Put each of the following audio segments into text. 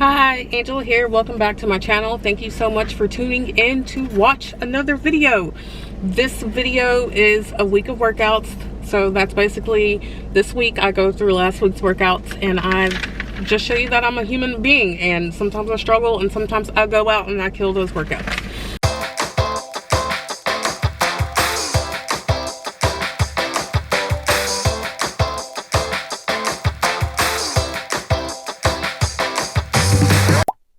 Hi, Angela here. Welcome back to my channel. Thank you so much for tuning in to watch another video. This video is a week of workouts. So that's basically this week I go through last week's workouts and I just show you that I'm a human being and sometimes I struggle and sometimes I go out and I kill those workouts.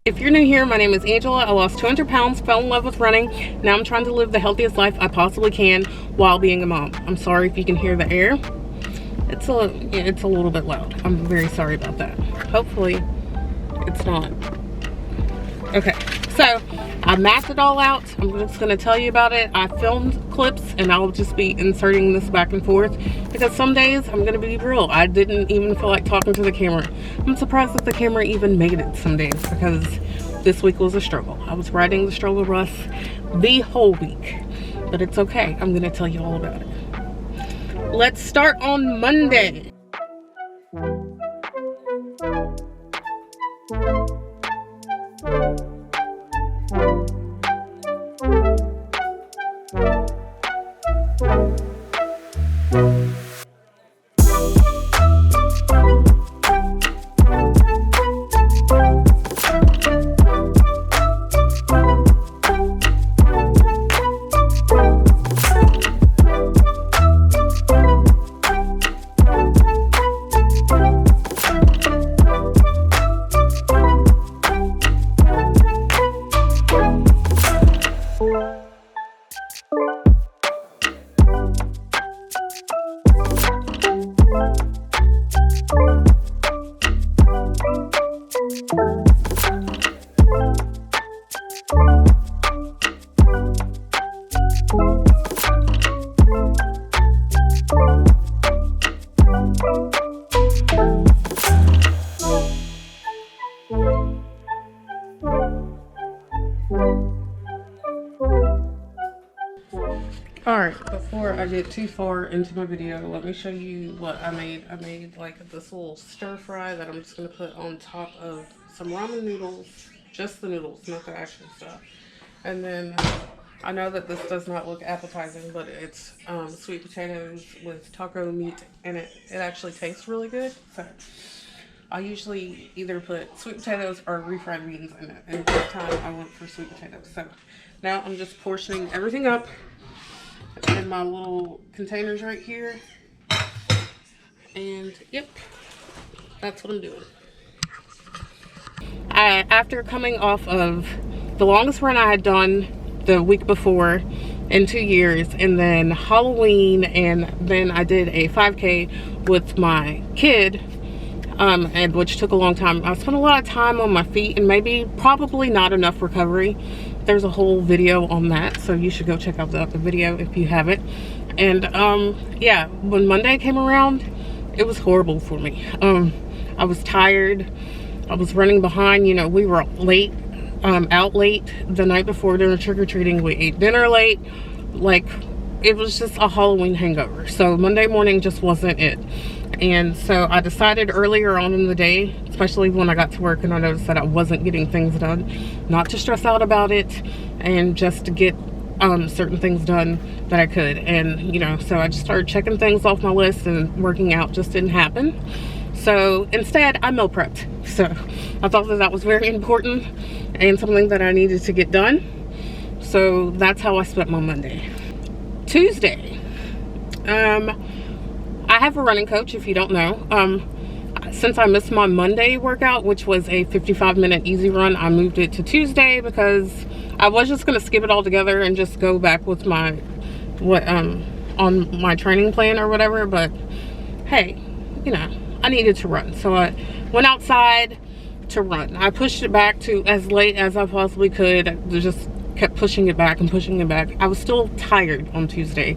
If you're new here, my name is Angela. I lost 200 pounds, fell in love with running. Now I'm trying to live the healthiest life I possibly can while being a mom. I'm sorry if you can hear the air. It's a little bit loud. I'm very sorry about that. Hopefully it's not. Okay, so I mapped it all out. I'm just going to tell you about it. I filmed clips and I'll just be inserting this back and forth because some days I'm going to be real. I didn't even feel like talking to the camera. I'm surprised that the camera even made it some days because this week was a struggle. I was riding the struggle bus the whole week, but it's okay. I'm going to tell you all about it. Let's start on Monday. Alright, before I get too far into my video, let me show you what I made. I made like this little stir fry that I'm just going to put on top of some ramen noodles. Just the noodles, not the actual stuff. And then I know that this does not look appetizing, but it's sweet potatoes with taco meat in it. It actually tastes really good. So I usually either put sweet potatoes or refried beans in it. And this time I went for sweet potatoes. So now I'm just portioning everything up in my little containers right here. And yep, that's what I'm doing. After coming off of the longest run I had done the week before in 2 years, and then Halloween, and then I did a 5K with my kid, and which took a long time. I spent a lot of time on my feet and probably not enough recovery. There's a whole video on that, so you should go check out the video if you haven't. And yeah, when Monday came around, it was horrible for me. I was tired. I was running behind. You know, we were late, out late the night before doing trick-or-treating. We ate dinner late. Like, it was just a Halloween hangover. So Monday morning just wasn't it. And so I decided earlier on in the day, especially when I got to work and I noticed that I wasn't getting things done, not to stress out about it and just to get certain things done that I could. And, you know, so I just started checking things off my list and working out just didn't happen. So instead, I meal prepped. So I thought that that was very important and something that I needed to get done. So that's how I spent my Monday. Tuesday. I have a running coach, if you don't know. Since I missed my Monday workout, which was a 55-minute easy run, I moved it to Tuesday because I was just going to skip it all together and just go back with my on my training plan or whatever. But hey, you know, I needed to run, so I went outside to run. I pushed it back to as late as I possibly could. I just kept pushing it back and pushing it back. I was still tired on Tuesday,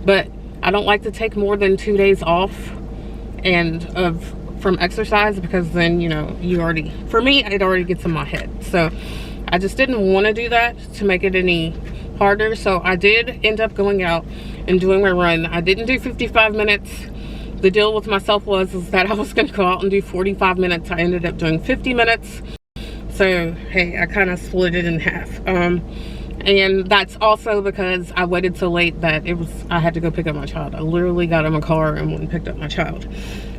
but I don't like to take more than 2 days off from exercise because then, you know, for me, it already gets in my head. So I just didn't want to do that to make it any harder. So I did end up going out and doing my run. I didn't do 55 minutes. The deal with myself was that I was going to go out and do 45 minutes. I ended up doing 50 minutes. So hey, I kind of split it in half. And that's also because I waited so late that I had to go pick up my child. I literally got in my car and went and picked up my child.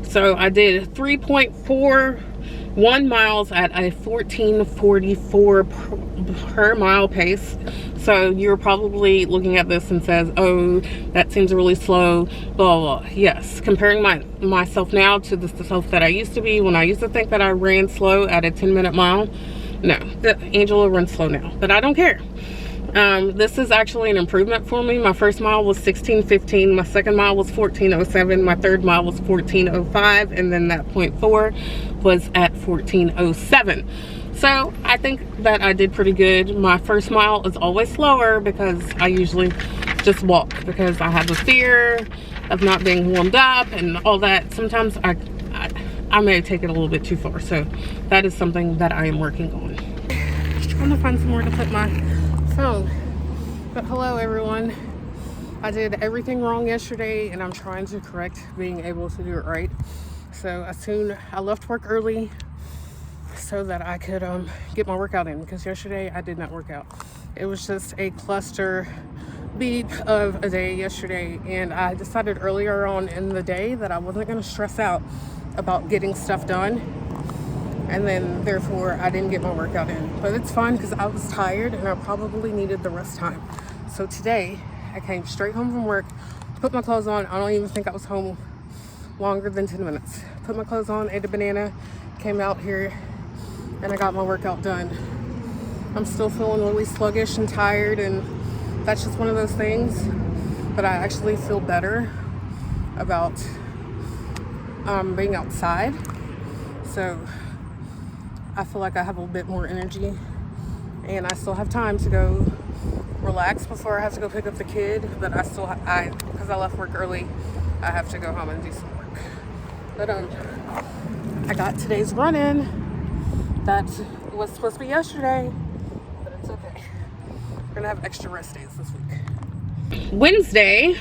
So I did 3.41 miles at a 14:44 per mile pace. So you're probably looking at this and says, oh, that seems really slow, blah, blah, blah. Yes, comparing myself now to the self that I used to be, when I used to think that I ran slow at a 10-minute mile, no, Angela runs slow now, but I don't care. This is actually an improvement for me. My first mile was 16:15, my second mile was 14:07, my third mile was 14:05, and then that 0.4 was at 14:07. So I think that I did pretty good. My first mile is always slower because I usually just walk because I have a fear of not being warmed up and all that. Sometimes I may take it a little bit too far. So that is something that I am working on. I'm trying to find somewhere to put my phone. But hello everyone. I did everything wrong yesterday and I'm trying to correct being able to do it right. So I left work early so that I could get my workout in, because yesterday I did not work out. It was just a cluster beat of a day yesterday, and I decided earlier on in the day that I wasn't going to stress out about getting stuff done, and then therefore I didn't get my workout in. But it's fine because I was tired and I probably needed the rest time. So today I came straight home from work, put my clothes on. I don't even think I was home longer than 10 minutes. Put my clothes on, ate a banana, came out here, and I got my workout done. I'm still feeling really sluggish and tired, and that's just one of those things, but I actually feel better about being outside. So I feel like I have a bit more energy, and I still have time to go relax before I have to go pick up the kid. But because I left work early, I have to go home and do some work. But I got today's run in. That was supposed to be yesterday, but it's okay. We're gonna have extra rest days this week. Wednesday,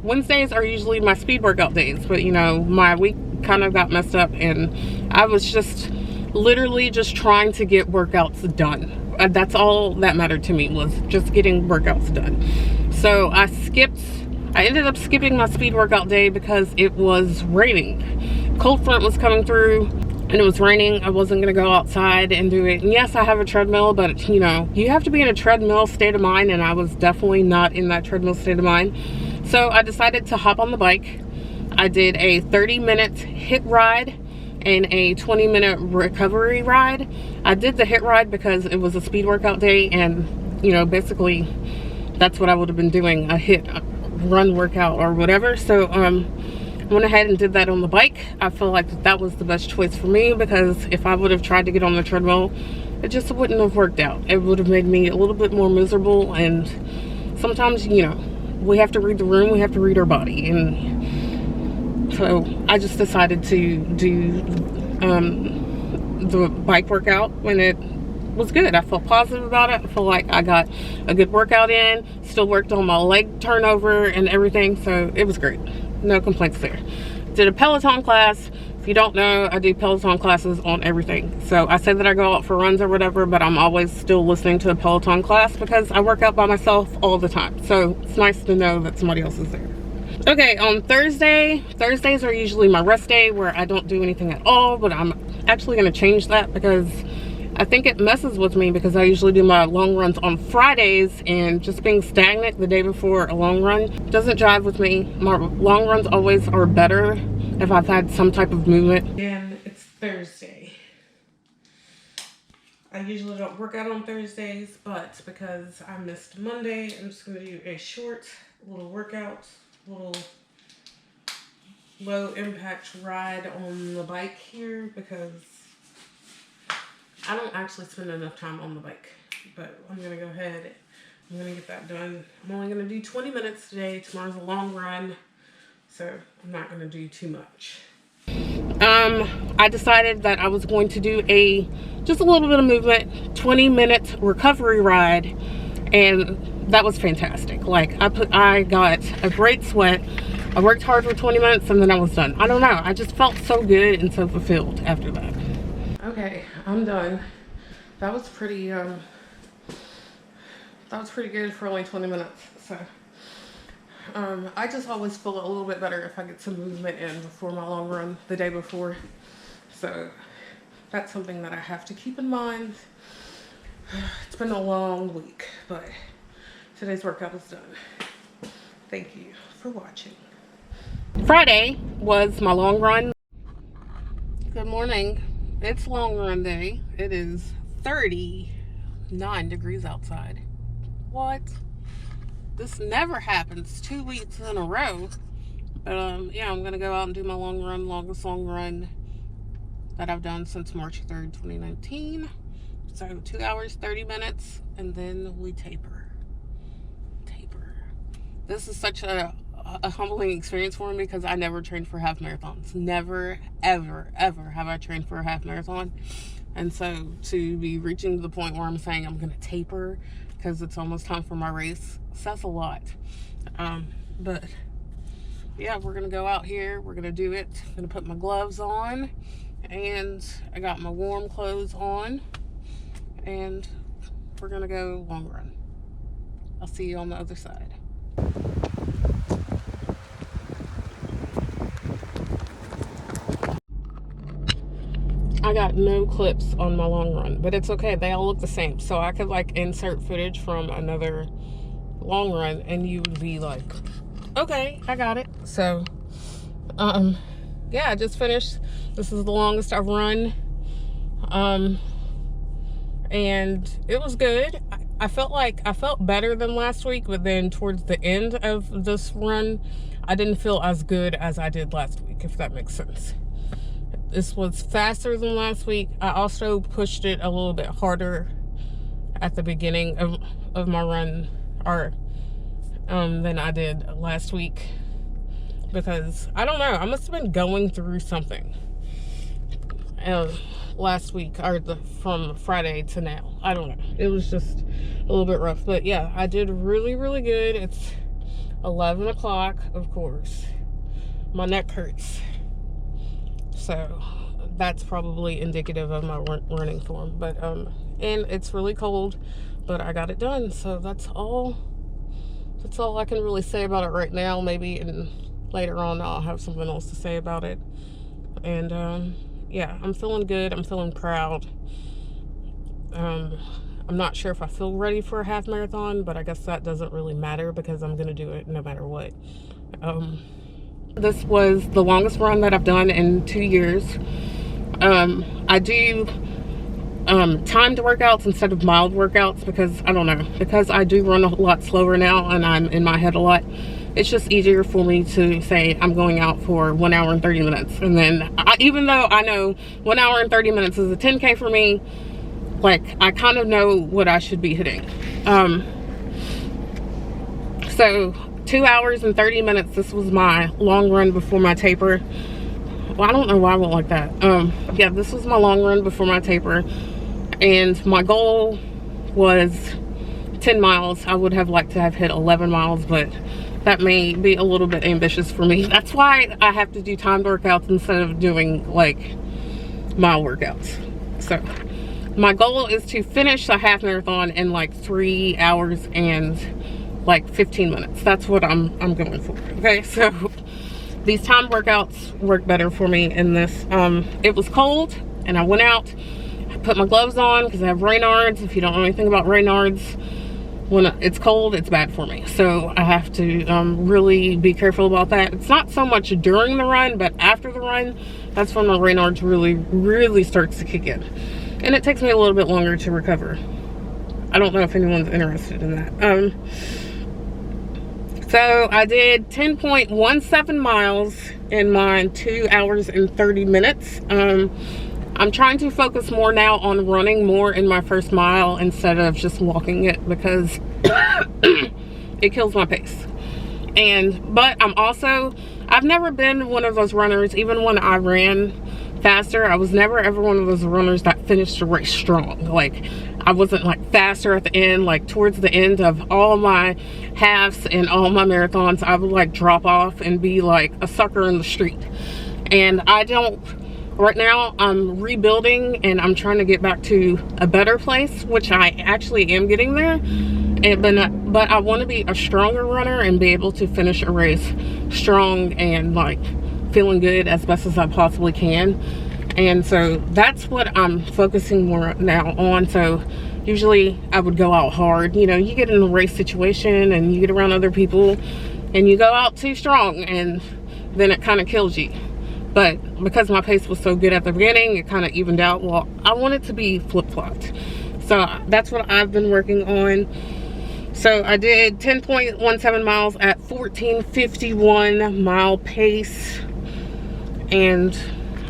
Wednesdays are usually my speed workout days, but you know, my week kind of got messed up and I was just literally just trying to get workouts done. That's all that mattered to me, was just getting workouts done. So I ended up skipping my speed workout day because it was raining. Cold front was coming through and it was raining. I wasn't going to go outside and do it. And yes, I have a treadmill, but you know, you have to be in a treadmill state of mind, and I was definitely not in that treadmill state of mind. So I decided to hop on the bike. I did a 30-minute hit ride and a 20-minute recovery ride. I did the hit ride because it was a speed workout day, and you know, basically that's what I would have been doing, a run workout or whatever. So went ahead and did that on the bike. I feel like that was the best choice for me, because if I would have tried to get on the treadmill, it just wouldn't have worked out. It would have made me a little bit more miserable, and sometimes, you know, we have to read the room, we have to read our body. And so I just decided to do the bike workout when it was good. I felt positive about it. I feel like I got a good workout in, still worked on my leg turnover and everything, so it was great. No complaints there. Did a Peloton class. If you don't know, I do Peloton classes on everything. So I say that I go out for runs or whatever, but I'm always still listening to a Peloton class because I work out by myself all the time. So it's nice to know that somebody else is there. Okay, on Thursdays are usually my rest day where I don't do anything at all, but I'm actually going to change that because I think it messes with me, because I usually do my long runs on Fridays, and just being stagnant the day before a long run doesn't jive with me. My long runs always are better if I've had some type of movement. And it's Thursday. I usually don't work out on Thursdays, but because I missed Monday, I'm just going to do a short little workout, little low impact ride on the bike here, because I don't actually spend enough time on the bike, but I'm going to go ahead. I'm going to get that done. I'm only going to do 20 minutes today. Tomorrow's a long run, so I'm not going to do too much. I decided that I was going to do just a little bit of movement, 20-minute recovery ride, and that was fantastic. Like, I got a great sweat. I worked hard for 20 minutes and then I was done. I don't know. I just felt so good and so fulfilled after that. Okay, I'm done. That was pretty good for only 20 minutes. So I just always feel a little bit better if I get some movement in before my long run the day before. So that's something that I have to keep in mind. It's been a long week, but today's workout is done. Thank you for watching. Friday was my long run. Good morning. It's long run day. It is 39 degrees outside. What? This never happens 2 weeks in a row. But yeah, I'm gonna go out and do my long run, longest long run that I've done since March 3rd, 2019. So 2 hours, 30 minutes, and then we taper. This is such a humbling experience for me because I never trained for half marathons. Never, ever, ever have I trained for a half marathon. And so to be reaching to the point where I'm saying I'm gonna taper because it's almost time for my race says a lot. But yeah, we're gonna go out here, we're gonna do it. I'm gonna put my gloves on, and I got my warm clothes on, and we're gonna go long run. I'll see you on the other side. I got no clips on my long run, but it's okay. They all look the same. So I could like insert footage from another long run and you would be like, okay, I got it. So, yeah, I just finished. This is the longest I've run. And it was good. I felt better than last week, but then towards the end of this run, I didn't feel as good as I did last week, if that makes sense. This was faster than last week. I also pushed it a little bit harder at the beginning of my run than I did last week, because I don't know, I must have been going through something last week, or from Friday to now. I don't know, it was just a little bit rough. But yeah, I did really, really good. It's 11 o'clock, of course. My neck hurts, so that's probably indicative of my running form. But and it's really cold, but I got it done. So that's all I can really say about it right now. Maybe later on I'll have something else to say about it. And yeah, I'm feeling good. I'm feeling proud. I'm not sure if I feel ready for a half marathon, but I guess that doesn't really matter because I'm gonna do it no matter what. This was the longest run that I've done in 2 years. I do timed workouts instead of mild workouts because I don't know, because I do run a lot slower now and I'm in my head a lot. It's just easier for me to say I'm going out for 1 hour and 30 minutes. And then even though I know 1 hour and 30 minutes is a 10K for me, like I kind of know what I should be hitting. So 2 hours and 30 minutes, this was my long run before my taper. Well, I don't know why I went like that. Yeah, this was my long run before my taper. And my goal was 10 miles. I would have liked to have hit 11 miles, but that may be a little bit ambitious for me. That's why I have to do timed workouts instead of doing like mile workouts. So my goal is to finish a half marathon in like 3 hours and like 15 minutes. That's what I'm going for. Okay, so these timed workouts work better for me in this. It was cold and I went out, I put my gloves on because I have Reynards. If you don't know anything about Reynards, when it's cold, it's bad for me. So I have to really be careful about that. It's not so much during the run, but after the run, that's when my Reynards really starts to kick in. And it takes me a little bit longer to recover. I don't know if anyone's interested in that. So I did 10.17 miles in my 2 hours and 30 minutes. I'm trying to focus more now on running more in my first mile instead of just walking it because it kills my pace. But I've never been one of those runners, even when I ran faster, I was never ever one of those runners that finished the race strong. Like I wasn't like faster at the end. Like towards the end of all my halves and all my marathons, I would like drop off and be like a sucker in the street. And I don't right now I'm rebuilding and I'm trying to get back to a better place, which I actually am getting there. But I want to be a stronger runner and be able to finish a race strong and like feeling good as best as I possibly can. And so that's what I'm focusing more now on. So usually I would go out hard. You know, you get in a race situation and you get around other people and you go out too strong and then it kind of kills you. But because my pace was so good at the beginning, it kind of evened out. Well, I want it to be flip-flopped. So that's what I've been working on. So I did 10.17 miles at 14:51 mile pace. And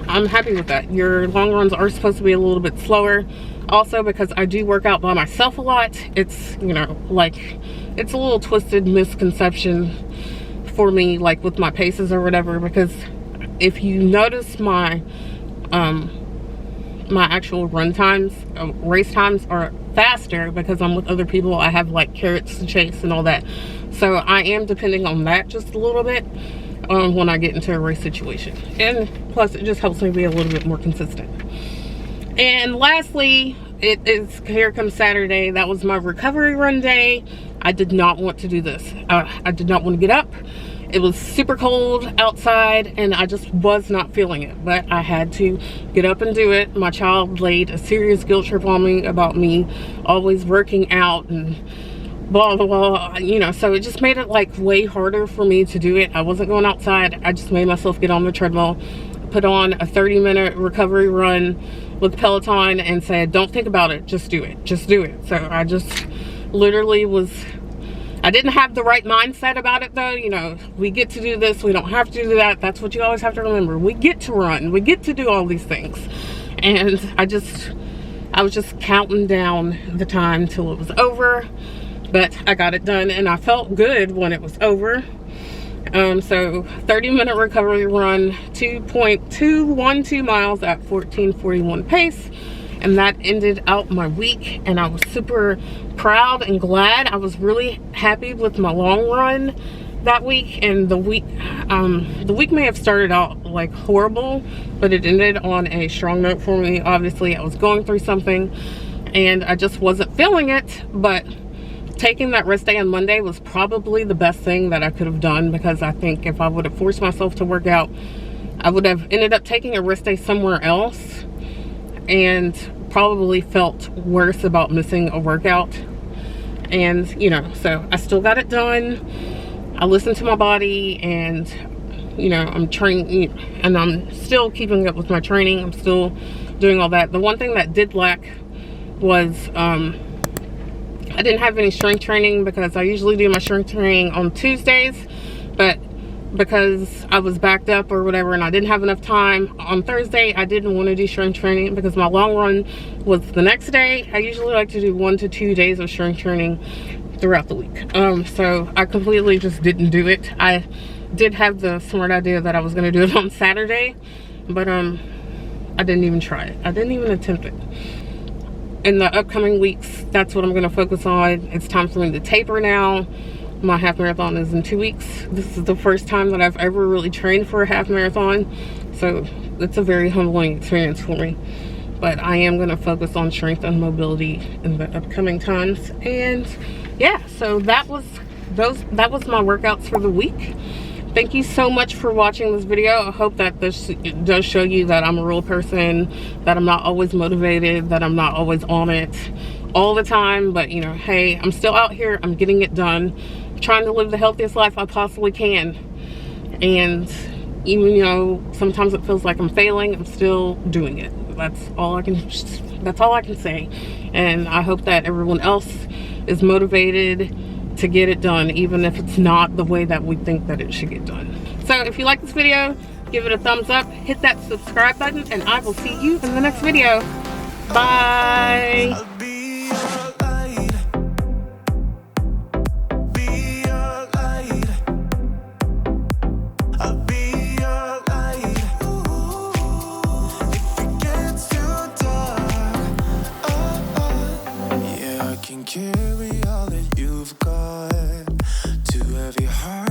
I'm happy with that. Your long runs are supposed to be a little bit slower. Also, because I do work out by myself a lot, it's, you know, like, it's a little twisted misconception for me, like with my paces or whatever, because if you notice my my actual run times, race times are faster because I'm with other people. I have like carrots to chase and all that. So I am depending on that just a little bit when I get into a race situation. And plus it just helps me be a little bit more consistent. And lastly, here comes Saturday. That was my recovery run day. I did not want to do this. I did not want to get up. It was super cold outside and I just was not feeling it, but I had to get up and do it. My child laid a serious guilt trip on me about me always working out and blah blah blah, you know, so it just made it like way harder for me to do it. I wasn't going outside. I just made myself get on the treadmill, put on a 30-minute recovery run with Peloton and said, don't think about it, just do it, just do it. So I just literally I didn't have the right mindset about it though. You know, we get to do this, we don't have to do that. That's what you always have to remember. We get to run, we get to do all these things. And I was just counting down the time till it was over, but I got it done and I felt good when it was over. So 30-minute recovery run, 2.212 miles at 14:41 pace. And that ended out my week and I was super proud and glad. I was really happy with my long run that week. And the week may have started out like horrible, but it ended on a strong note for me. Obviously I was going through something and I just wasn't feeling it, but taking that rest day on Monday was probably the best thing that I could have done, because I think if I would have forced myself to work out, I would have ended up taking a rest day somewhere else and probably felt worse about missing a workout. And you know, so I still got it done. I listened to my body and you know, I'm training and I'm still keeping up with my training. I'm still doing all that. The one thing that did lack was I didn't have any strength training, because I usually do my strength training on Tuesdays, but because I was backed up or whatever and I didn't have enough time on Thursday, I didn't want to do strength training because my long run was the next day. I usually like to do 1 to 2 days of strength training throughout the week. So I completely just didn't do it. I did have the smart idea that I was going to do it on Saturday, but I didn't even try it. I didn't even attempt it. In the upcoming weeks, that's what I'm going to focus on. It's time for me to taper now. My half marathon is in 2 weeks. This is the first time that I've ever really trained for a half marathon, so it's a very humbling experience for me. But I am going to focus on strength and mobility in the upcoming times. And yeah, so that was my workouts for the week. Thank you so much for watching this video. I hope that this does show you that I'm a real person, that I'm not always motivated, that I'm not always on it all the time. But you know, hey, I'm still out here. I'm getting it done. I'm trying to live the healthiest life I possibly can. And even, you know, sometimes it feels like I'm failing, I'm still doing it. That's all I can say. And I hope that everyone else is motivated to get it done, even if it's not the way that we think that it should get done. So if you like this video, give it a thumbs up, hit that subscribe button, and I will see you in the next video. Bye. I'll be